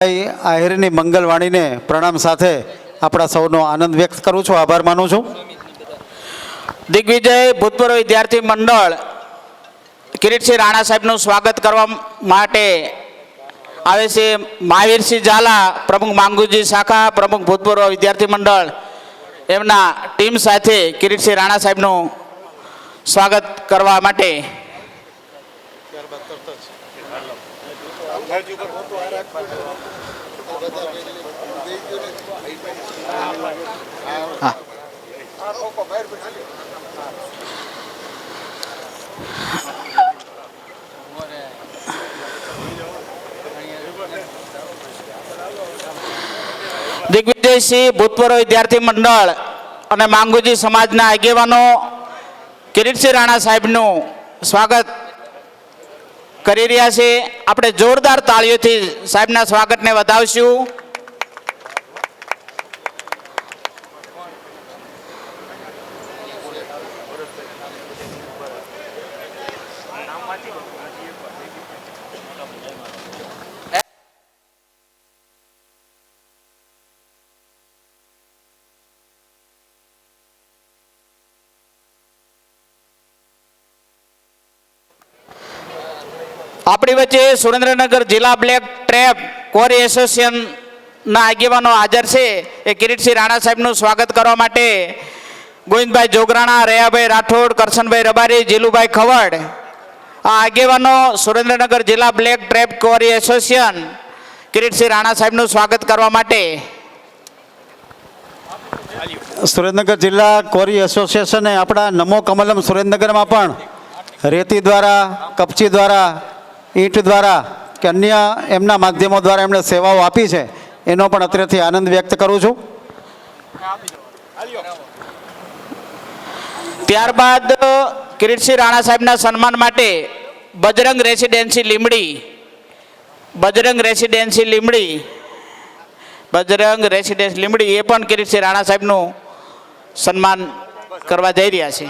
આહિરની મંગલવાણીને પ્રણામ સાથે આપણા સૌનો આનંદ વ્યક્ત કરું છું, આભાર માનું છું. દિગ્વિજય ભૂતપૂર્વ વિદ્યાર્થી મંડળ કિરીટસિંહ રાણા સાહેબનું સ્વાગત કરવા માટે આવે છે. મહાવીરસિંહ ઝાલા, પ્રમુખ માંગુજી શાખા, પ્રમુખ ભૂતપૂર્વ વિદ્યાર્થી મંડળ, એમના ટીમ સાથે કિરીટસિંહ રાણા સાહેબનું સ્વાગત કરવા માટે દિગ્વિજયસિંહ ભૂતપૂર્વ વિદ્યાર્થી મંડળ અને માંગુજી સમાજના આગેવાનો કિરીટસિંહ રાણા સાહેબનું સ્વાગત કરી રહ્યા છે. આપણે જોરદાર તાળીઓથી સાહેબના સ્વાગતને વધાવશું. આપણી વચ્ચે સુરેન્દ્રનગર જિલ્લા બ્લેક ટ્રેપ કોરી એસોસિએશનના આગેવાનો હાજર છે. એ કિરીટસિંહ રાણા સાહેબનું સ્વાગત કરવા માટે ગોવિંદભાઈ જોગરાણા, રયાભાઈ રાઠોડ, કરશનભાઈ રબારી, જીલુભાઈ ખવડ, આ આગેવાનો સુરેન્દ્રનગર જિલ્લા બ્લેક ટ્રેપ કોરી એસોસિએશન કિરીટસિંહ રાણા સાહેબનું સ્વાગત કરવા માટે સુરેન્દ્રનગર જિલ્લા કોરી એસોસિએશને આપણા નમો કમલમ સુરેન્દ્રનગરમાં પણ રેતી દ્વારા, કપચી દ્વારા, ઈંટ દ્વારા કે અન્ય એમના માધ્યમો દ્વારા એમણે સેવાઓ આપી છે, એનો પણ અત્રેથી આનંદ વ્યક્ત કરું છું. ત્યારબાદ કિરીટસિંહ રાણા સાહેબના સન્માન માટે બજરંગ રેસિડેન્સી લીમડી એ પણ કિરીટસિંહ રાણા સાહેબનું સન્માન કરવા જઈ રહ્યા છે.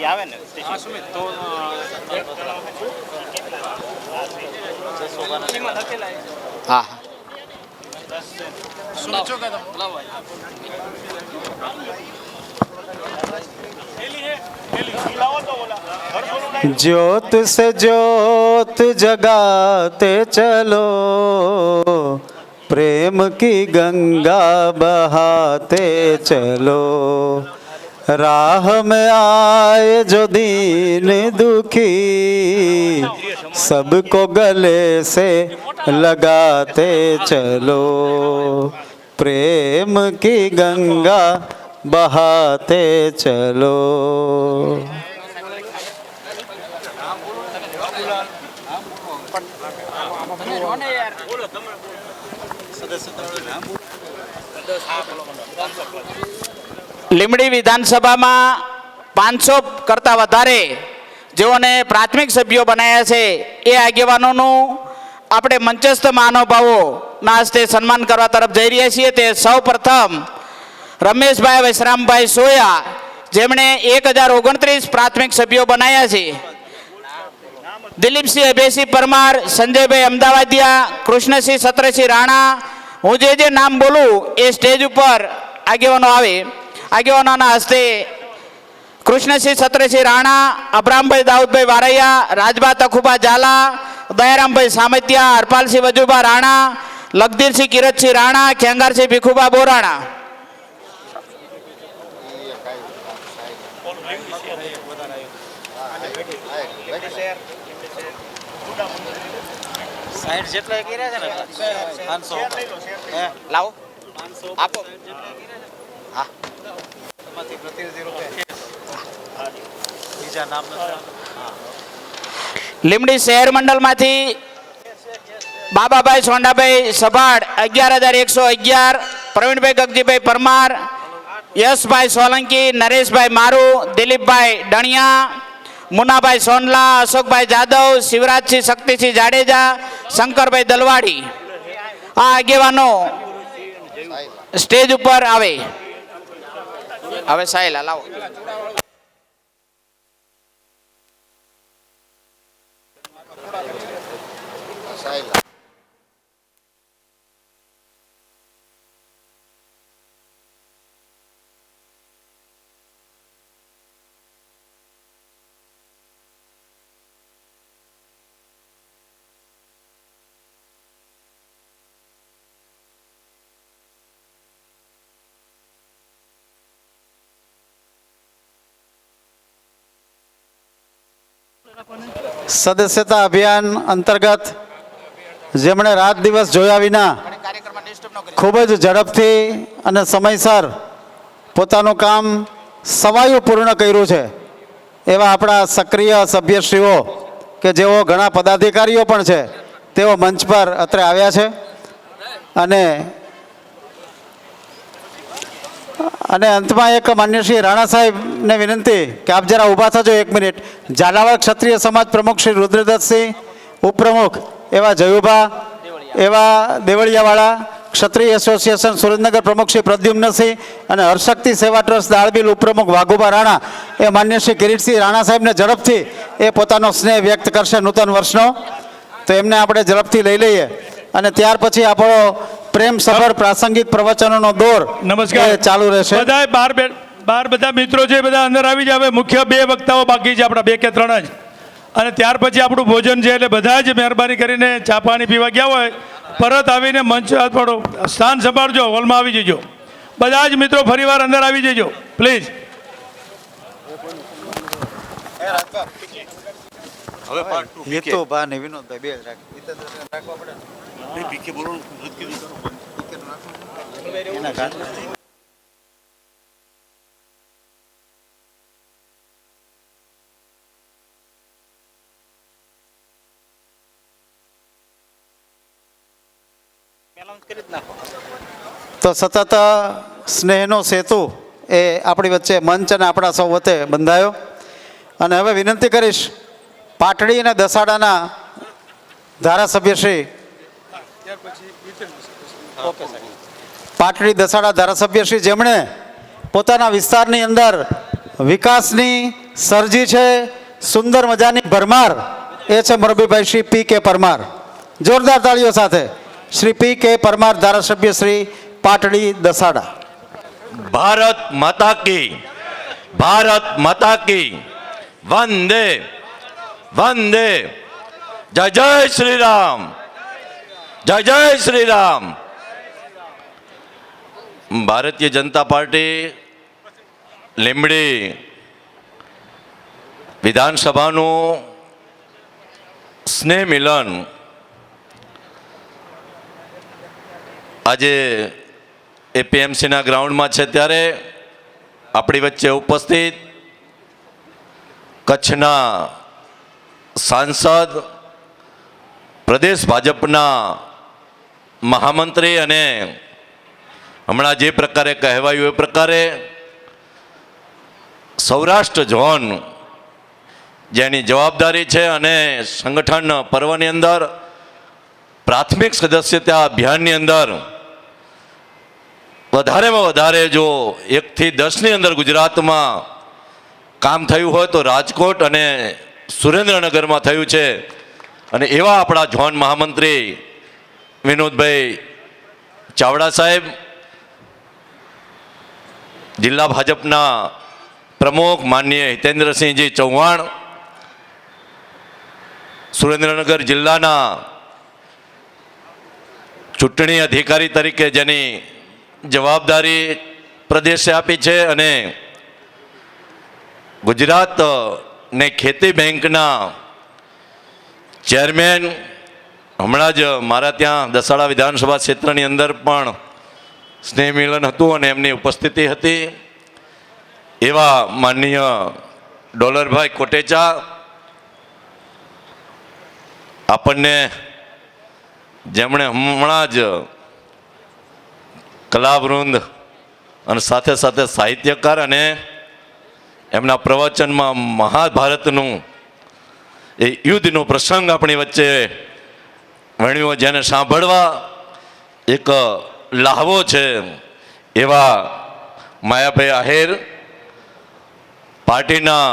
આવે ને તો હા ज्योत से ज्योत जगाते चलो, प्रेम की गंगा बहाते चलो, राह में आए जो दीन दुखी, सबको गले से लगाते चलो, प्रेम की गंगा बहाते चलो. લીમડી વિધાનસભામાં 500 કરતાં વધારે જેઓને પ્રાથમિક સભ્યો બનાવ્યા છે, એ આગેવાનોનું આપણે મંચસ્થ મહાનુભાવોના હસ્તે સન્માન કરવા તરફ જઈ રહ્યા છીએ. તે સૌ પ્રથમ રમેશભાઈ વૈશ્રામભાઈ સોયા, જેમણે 1029 પ્રાથમિક સભ્યો બનાવ્યા છે. દિલીપસિંહ અભયસિંહ પરમાર, સંજયભાઈ અમદાવાદિયા, કૃષ્ણસિંહ સત્રસિંહ રાણા, હું જે નામ બોલું એ સ્ટેજ ઉપર આગેવાનો આવે, આગેવાનોના હસ્તે કૃષ્ણસિંહ સત્રસિંહ રાણા, અબ્રામભાઈ દાઉદભાઈ વારૈયા, રાજભા તખુબા ઝાલા, દયારામભાઈ સામતિયા, હરપાલસિંહ વજુભા રાણા, લગધીરસિંહ કિરતસિંહ રાણા, ખેંગારસિંહ ભીખુભા બોરાણા. સાઈડ જેટલા કર્યા છે ને 500 લાવો આપો. હા, બીજા નામ નથી. લીમડી શહેર મંડળમાંથી બાબાભાઈ સોંડાભાઈ સભાડ 11,111, પ્રવીણભાઈ ગગજીભાઈ પરમાર, યશભાઈ સોલંકી, નરેશભાઈ મારુ, દિલીપભાઈ ડણિયા, મુનાભાઈ સોનલા, અશોકભાઈ જાદવ, શિવરાજસિંહ શક્તિસિંહ જાડેજા, શંકરભાઈ દલવાડી. આ આગેવાનો સ્ટેજ ઉપર આવે. હવે સાહેલા લાવો. સદસ્યતા અભિયાન અંતર્ગત જેમણે રાત દિવસ જોયા વિના ખૂબ જ ઝડપથી અને સમયસર પોતાનું કામ સવાયું પૂર્ણ કર્યું છે એવા આપણા સક્રિય સભ્યશ્રીઓ કે જેઓ ઘણા પદાધિકારીઓ પણ છે તેઓ મંચ પર અત્રે આવ્યા છે. અને અંતમાં એક માન્ય શ્રી રાણા સાહેબને વિનંતી કે આપ જરા ઊભા થજો 1 મિનિટ. ઝાલાવાડ ક્ષત્રિય સમાજ પ્રમુખ શ્રી રુદ્રદત્તસિંહ, ઉપપ્રમુખ એવા જયુભા, એવા દેવળિયાવાળા, ક્ષત્રિય એસોસિએશન સુરેન્દ્રનગર પ્રમુખ શ્રી પ્રદ્યુમ્નસિંહ અને હરશક્તિ સેવા ટ્રસ્ટ દાળબીલ ઉપપ્રમુખ વાઘુબા રાણા એ માન્ય શ્રી કિરીટસિંહ રાણા સાહેબને ઝડપથી એ પોતાનો સ્નેહ વ્યક્ત કરશે નૂતન વર્ષનો. તો એમને આપણે ઝડપથી લઈ લઈએ અને ત્યાર પછી આપણો પ્રેમ સભર પ્રાસંગિક પ્રવચનોનો દોર નમસ્કાર ચાલુ રહેશે. બધા બધા મિત્રો છે, બધા અંદર આવી જાય. હવે મુખ્ય 2 વક્તાઓ બાકી છે આપણા, 2 કે 3 જ, અને ત્યાર પછી આપણું ભોજન છે. એટલે બધા જ મહેરબાની કરીને ચા પાણી પીવા ગયા હોય પરત આવીને મંચ થોડો સ્થાન સંભાળજો, હોલમાં આવી જજો. બધા જ મિત્રો ફરીવાર અંદર આવી જજો પ્લીઝ. તો સતત સ્નેહનો સેતુ એ આપણી વચ્ચે મંચ અને આપણા સૌ વચ્ચે બંધાયો. અને હવે વિનંતી કરીશ પાટડી અને દસાડાના ધારાસભ્યશ્રી, પાટડી દસાડા ધારાસભ્યશ્રી જેમણે પોતાના વિસ્તારની અંદર વિકાસની સર્જી છે, સુંદર મજાની ભરમાર, એ છે મોરબીભાઈ શ્રી P.K. પરમાર. જોરદાર તાળીઓ સાથે શ્રી P.K. પરમાર ધારાસભ્ય શ્રી પાટડી દસાડા. ભારત માતા કી, ભારત માતા કી, વંદે વંદે, જય જય શ્રી રામ, જય જય શ્રી રામ. ભારતીય જનતા પાર્ટી લીંબડી વિધાનસભાનું સ્નેહ મિલન આજે એપીએમસીના ગ્રાઉન્ડમાં છે. ત્યારે આપણી વચ્ચે ઉપસ્થિત કચ્છના સાંસદ, પ્રદેશ ભાજપના મહામંત્રી અને હમણાં જે પ્રકારે કહેવાયું એ પ્રકારે સૌરાષ્ટ્ર ઝોન જેની જવાબદારી છે અને સંગઠન પર્વની અંદર પ્રાથમિક સદસ્યતા અભિયાનની અંદર વધારેમાં વધારે જો 1 થી 10ની અંદર ગુજરાતમાં કામ થયું હોય તો રાજકોટ અને સુરેન્દ્રનગરમાં થયું છે. અને એવા આપણા ઝોન મહામંત્રી વિનોદભાઈ ચાવડા સાહેબ, જિલ્લા ભાજપના પ્રમુખ માનનીય હિતેન્દ્રસિંહજી ચૌહાણ, સુરેન્દ્રનગર જિલ્લાના ચૂંટણી અધિકારી તરીકે જેની જવાબદારી પ્રદેશે આપી છે અને ગુજરાત ને ખેતી બેંકના ચેરમેન, હમણાં જ મારા ત્યાં દસાડા વિધાનસભા ક્ષેત્રની અંદર પણ સ્નેહ મિલન હતું અને એમની ઉપસ્થિતિ હતી. એવા માનનીય ડોલરભાઈ કોટેચા, આપણને જેમણે હમણાં જ કલાવૃંદ અને સાથે સાથે સાહિત્યકાર અને એમના પ્રવચનમાં મહાભારતનું એ યુદ્ધનો પ્રસંગ આપણી વચ્ચે વણ્યો, જેને સાંભળવા એક લાહવો છે એવા માયાભાઈ આહિર, પાર્ટીના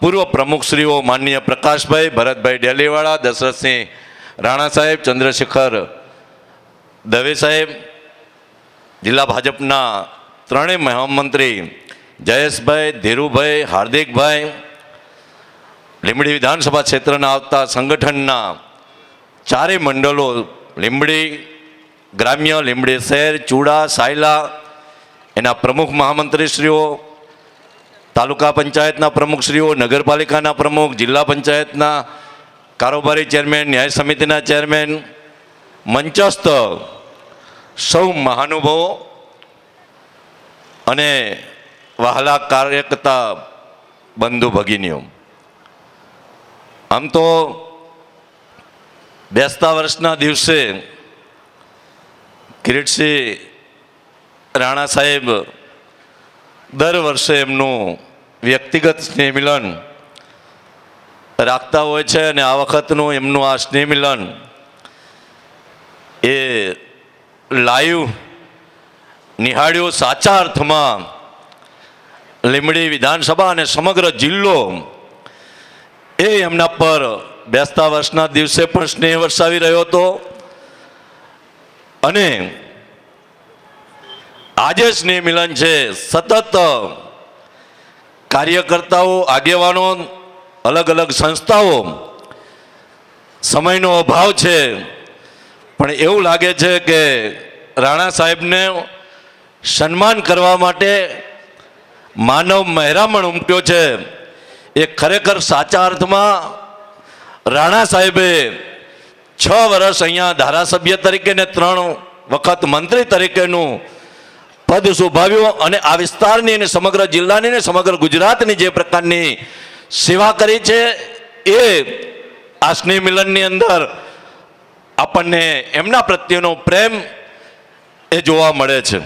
પૂર્વ પ્રમુખશ્રીઓ માનનીય પ્રકાશભાઈ, ભરતભાઈ ડેલીવાળા, દશરથસિંહ રાણા સાહેબ, ચંદ્રશેખર દવે સાહેબ, જિલ્લા ભાજપના ત્રણેય મહામંત્રી જયેશભાઈ, ધીરુભાઈ, હાર્દિકભાઈ, લીંબડી વિધાનસભા ક્ષેત્રના આવતા સંગઠનના ચારેય મંડળો, લીંબડી ગ્રામ્ય, લીંબડી શહેર, ચૂડા, સાયલા, એના પ્રમુખ મહામંત્રીશ્રીઓ, તાલુકા પંચાયતના પ્રમુખશ્રીઓ, નગરપાલિકાના પ્રમુખ, જિલ્લા પંચાયતના કારોબારી ચેરમેન, ન્યાય સમિતિના ચેરમેન, મંચસ્થ સૌ મહાનુભાવો અને વહાલા કાર્યકર્તા બંધુ ભગીનીઓ, આમ તો બેસતા વર્ષના દિવસે કિરીટસિંહ રાણા સાહેબ દર વર્ષે એમનું વ્યક્તિગત સ્નેહ મિલન રાખતા હોય છે અને આ વખતનું એમનું આ સ્નેહ મિલન એ લાઈવ નિહાળ્યો. સાચા અર્થમાં લીંબડી વિધાનસભા અને સમગ્ર જિલ્લો એ એમના પર બેસતા વર્ષના દિવસે પણ સ્નેહ વરસાવી રહ્યો હતો અને આજે સ્નેહ મિલન છે. સતત કાર્યકર્તાઓ, આગેવાનો, અલગ અલગ સંસ્થાઓ, સમયનો અભાવ છે પણ એવું લાગે છે કે રાણા સાહેબને સન્માન કરવા માટે માનવ મહેરામણ ઉમટ્યો છે. એ ખરેખર સાચા અર્થમાં રાણા સાહેબે 6 વર્ષ અહીંયા ધારાસભ્ય તરીકે ને 3 વખત મંત્રી તરીકેનું પદ શોભાવ્યું અને આ વિસ્તારની અને સમગ્ર જિલ્લાની ને સમગ્ર ગુજરાતની જે પ્રકારની સેવા કરી છે એ આ સ્નેહ મિલનની અંદર આપણને એમના પ્રત્યેનો પ્રેમ એ જોવા મળે છે.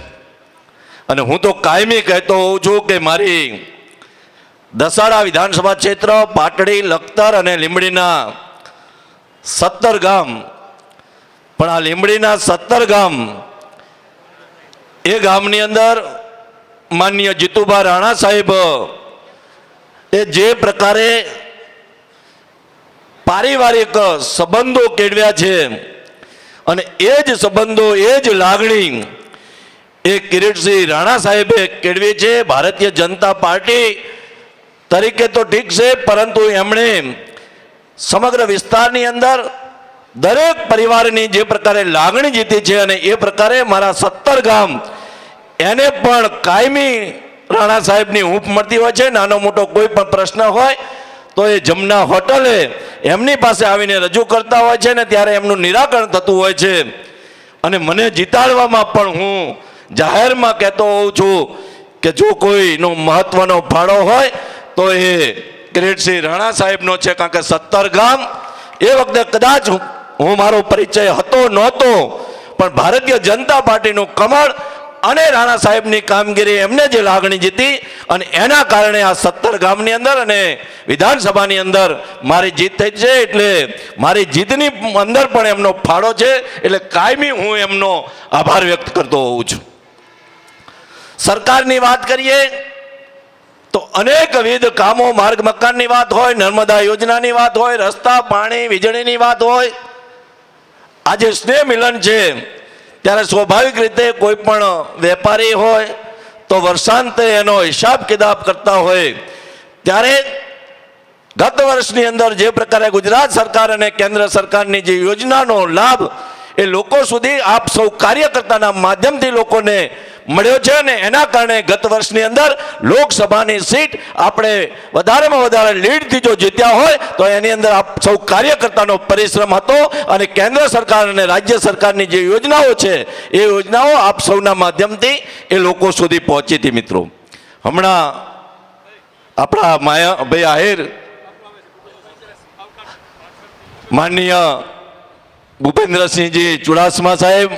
અને હું તો કાયમી કહેતો હોઉં છું કે મારી દસાડા વિધાનસભા ક્ષેત્ર, પાટડી, લખતર અને લીંબડીના 17 ગામ, પણ આ લીંબડીના 17 ગામ એ ગામની અંદર માનનીય જીતુભા રાણા સાહેબ એ જે પ્રકારે પારિવારિક સંબંધો કેળવ્યા છે અને એ જ સંબંધો, એ જ લાગણી એ કિરીટસિંહ રાણા સાહેબે કેળવી છે. ભારતીય જનતા પાર્ટી તરીકે તો ઠીક છે, પરંતુ એમણે સમગ્ર વિસ્તારની અંદર દરેક પરિવારની જે પ્રકારે લાગણી જીતી છે અને એ પ્રકારે મારા 17 ગામ એને પણ કાયમી રાણા સાહેબની હૂંફ મળતી હોય છે. નાનો મોટો કોઈ પણ પ્રશ્ન હોય તો એ જમના હોટલે એમની પાસે આવીને રજૂ કરતા હોય છે ને ત્યારે એમનું નિરાકરણ થતું હોય છે. અને મને જીતાડવામાં પણ હું જાહેરમાં કહેતો હોઉં છું કે જો કોઈનો મહત્વનો ફાળો હોય તો એ કિરીટસિંહ રાણા સાહેબનો છે, કારણ કે 17 ગામ એ વખતે કદાચ હું મારો પરિચય હતો નહોતો, પણ ભારતીય જનતા પાર્ટીનું કમળ અને રાણા સાહેબની કામગીરી, એમને જે લાગણી જીતી અને એના કારણે આ 17 ગામની અંદર અને વિધાનસભાની અંદર મારી જીત થઈ છે. એટલે મારી જીતની અંદર પણ એમનો ફાળો છે, એટલે કાયમી હું એમનો આભાર વ્યક્ત કરતો હોઉં છું. સરકારની વાત કરીએ તો અનેકવિધ કામો, માર્ગ મકાનની વાત હોય, નર્મદા યોજનાની વાત હોય, રસ્તા, પાણી, વીજળીની વાત હોય, આજે સ્નેહ મિલન છે ત્યારે સ્વાભાવિક રીતે કોઈ પણ વેપારી હોય તો વર્ષાંતે એનો હિસાબ કિતાબ કરતા હોય ત્યારે ગત વર્ષની અંદર જે પ્રકારે ગુજરાત સરકાર અને કેન્દ્ર સરકારની જે યોજનાનો લાભ એ લોકો સુધી આપ સૌ કાર્યકર્તાના માધ્યમથી લોકોને મળ્યો છે અને એના કારણે ગત વર્ષની અંદર લોકસભાની સીટ આપણે વધારેમાં વધારે લીડથી જો જીત્યા હોય તો એની અંદર આપ સૌ કાર્યકર્તાનો પરિશ્રમ હતો અને કેન્દ્ર સરકાર અને રાજ્ય સરકારની જે યોજનાઓ છે એ યોજનાઓ આપ સૌના માધ્યમથી એ લોકો સુધી પહોંચી હતી. મિત્રો, હમણાં આપણા માયાભાઈ આહિર માનનીય ભૂપેન્દ્રસિંહજી ચુડાસમા સાહેબ,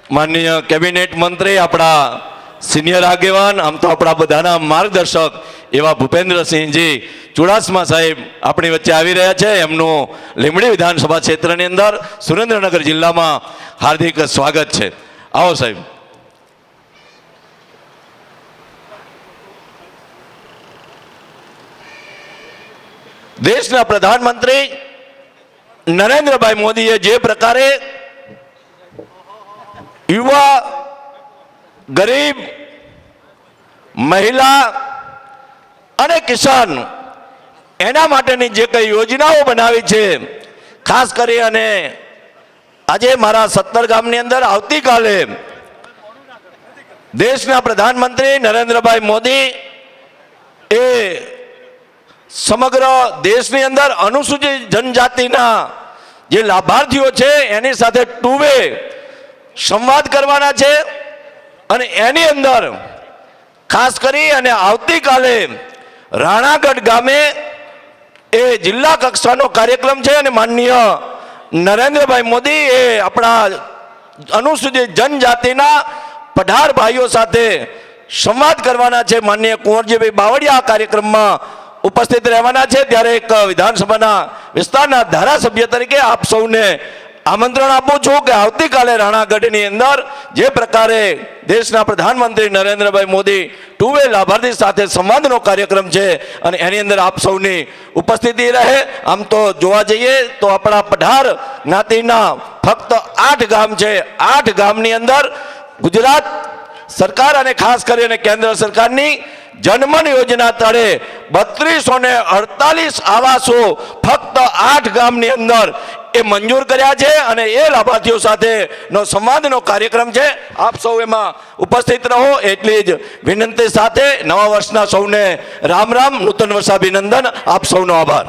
માનનીય કેબિનેટ મંત્રી, આપણા સિનિયર આગેવાન, આમ તો આપણા બધાના માર્ગદર્શક એવા ભૂપેન્દ્રસિંહજી ચુડાસમા સાહેબ આપણી વચ્ચે આવી રહ્યા છે. એમનું લીંબડી વિધાનસભા ક્ષેત્રની અંદર સુરેન્દ્રનગર જિલ્લામાં હાર્દિક સ્વાગત છે. આવો સાહેબ. દેશના પ્રધાનમંત્રી નરેન્દ્રભાઈ મોદીએ જે પ્રકારે યુવા, ગરીબ, મહિલા અને કિસાન એના માટેની જે કઈ યોજનાઓ બનાવી છે, ખાસ કરી અને આજે મારા 17 ગામની અંદર આવતીકાલે દેશના પ્રધાનમંત્રી નરેન્દ્રભાઈ મોદી એ સમગ્ર દેશની અંદર અનુસૂચિત જનજાતિના જે લાભાર્થીઓ છે એની સાથે ટુ વે સંવાદ કરવાના છે. અને એની અંદર ખાસ કરી અને આવતીકાલે રાણાગઢ ગામે એ જિલ્લા કક્ષાનો કાર્યક્રમ છે અને માનનીય નરેન્દ્રભાઈ મોદી એ આપણા અનુસૂચિત જનજાતિના પઢાર ભાઈઓ સાથે સંવાદ કરવાના છે. માનનીય કુંવરજીભાઈ બાવળિયા આ કાર્યક્રમમાં ઉપસ્થિત રહેવાના છે. ત્યારે એક વિધાનસભાના વિસ્તારના ધારાસભ્ય તરીકે આપ સૌને આમંત્રણ આપું છું કે આવતીકાલે રાણાગઢની અંદર જે પ્રકારે દેશના પ્રધાનમંત્રી નરેન્દ્રભાઈ મોદી ટુ વે લાભાર્થી સાથે સંવાદનો કાર્યક્રમ છે અને એની અંદર આપ સૌની ઉપસ્થિતિ રહે. આમ તો જોવા જઈએ તો આપણા પઢાર જ્ઞાતિના ફક્ત 8 ગામ છે. 8 ગામની અંદર ગુજરાત સરકાર અને ખાસ કરીને કેન્દ્ર સરકારની જનમન યોજના તળે 3248 આવાસો ફક્ત 8 ગામની અંદર એ મંજૂર કર્યા છે અને એ લાભાર્થીઓ સાથેનો સંવાદનો કાર્યક્રમ છે. આપ સૌ એમાં ઉપસ્થિત રહો એટલી જ વિનંતી સાથે નવા વર્ષના સૌને રામ રામ, નૂતન વર્ષાભિનંદન. આપ સૌનો આભાર.